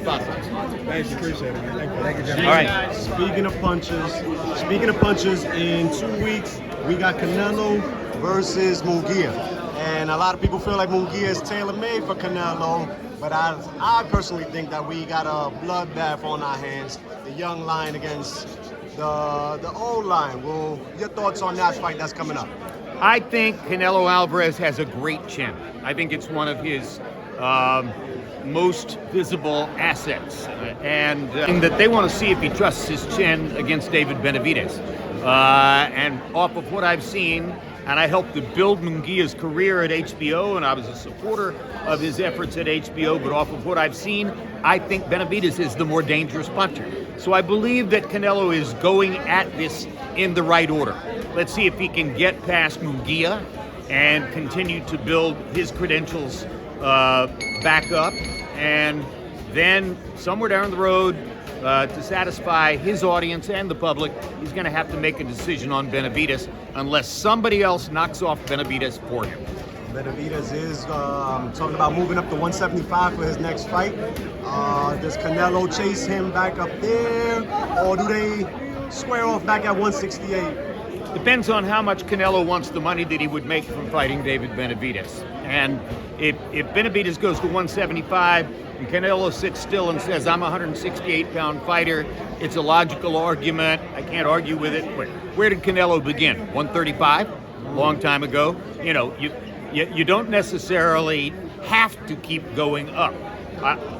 fácil. Thank you, appreciate it, man. Thank you. All right. Speaking of punches, in 2 weeks we got Canelo versus Munguia, and a lot of people feel like Munguia is tailor-made for Canelo, but I personally think that we got a bloodbath on our hands. The young lion against the old lion. Well, your thoughts on that fight that's coming up? I think Canelo Alvarez has a great chin. I think it's one of his most visible assets, and that they want to see if he trusts his chin against David Benavidez. And off of what I've seen, and I helped to build Munguia's career at HBO, and I was a supporter of his efforts at HBO, but off of what I've seen, I think Benavidez is the more dangerous puncher. So I believe that Canelo is going at this in the right order. Let's see if he can get past Munguia and continue to build his credentials back up, and then somewhere down the road, to satisfy his audience and the public, he's going to have to make a decision on Benavidez unless somebody else knocks off Benavidez for him. Benavidez is talking about moving up to 175 for his next fight. Does Canelo chase him back up there, or do they square off back at 168? Depends on how much Canelo wants the money that he would make from fighting David Benavidez. And if Benavidez goes to 175 and Canelo sits still and says, I'm a 168-pound fighter, it's a logical argument. I can't argue with it. Where did Canelo begin? 135? A long time ago. You know, you don't necessarily have to keep going up.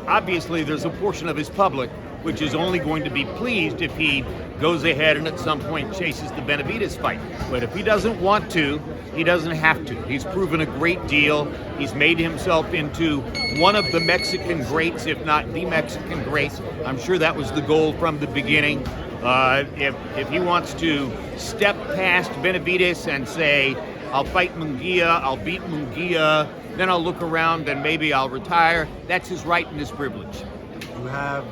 Obviously, there's a portion of his public which is only going to be pleased if he goes ahead and at some point chases the Benavidez fight. But if he doesn't want to, he doesn't have to. He's proven a great deal. He's made himself into one of the Mexican greats, if not the Mexican great. I'm sure that was the goal from the beginning. If he wants to step past Benavidez and say, I'll fight Munguia, I'll beat Munguia, then I'll look around and maybe I'll retire, that's his right and his privilege.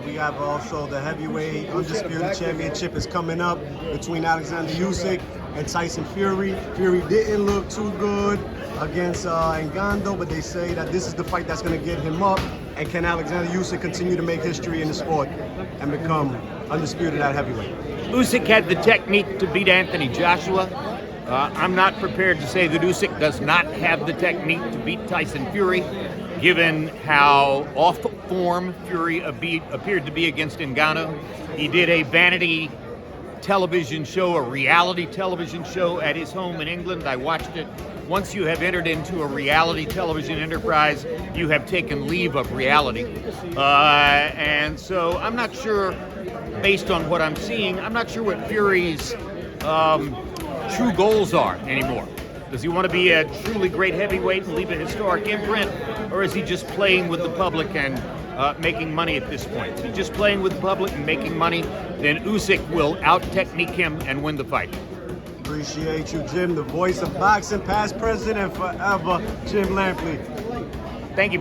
We have also the heavyweight undisputed championship is coming up between Alexander Usyk and Tyson Fury. Fury didn't look too good against Ngannou, but they say that this is the fight that's going to get him up. And can Alexander Usyk continue to make history in the sport and become undisputed at heavyweight? Usyk had the technique to beat Anthony Joshua. I'm not prepared to say that Usyk does not have the technique to beat Tyson Fury, given how off form Fury appeared to be against Ngannou. He did a vanity television show, a reality television show at his home in England. I watched it. Once you have entered into a reality television enterprise, you have taken leave of reality. And so I'm not sure, based on what I'm seeing, I'm not sure what Fury's true goals are anymore. Does he want to be a truly great heavyweight and leave a historic imprint, or is he just playing with the public and making money at this point? If he's just playing with the public and making money, then Usyk will out-technique him and win the fight. Appreciate you, Jim, the voice of boxing, past, present, and forever, Jim Lampley. Thank you.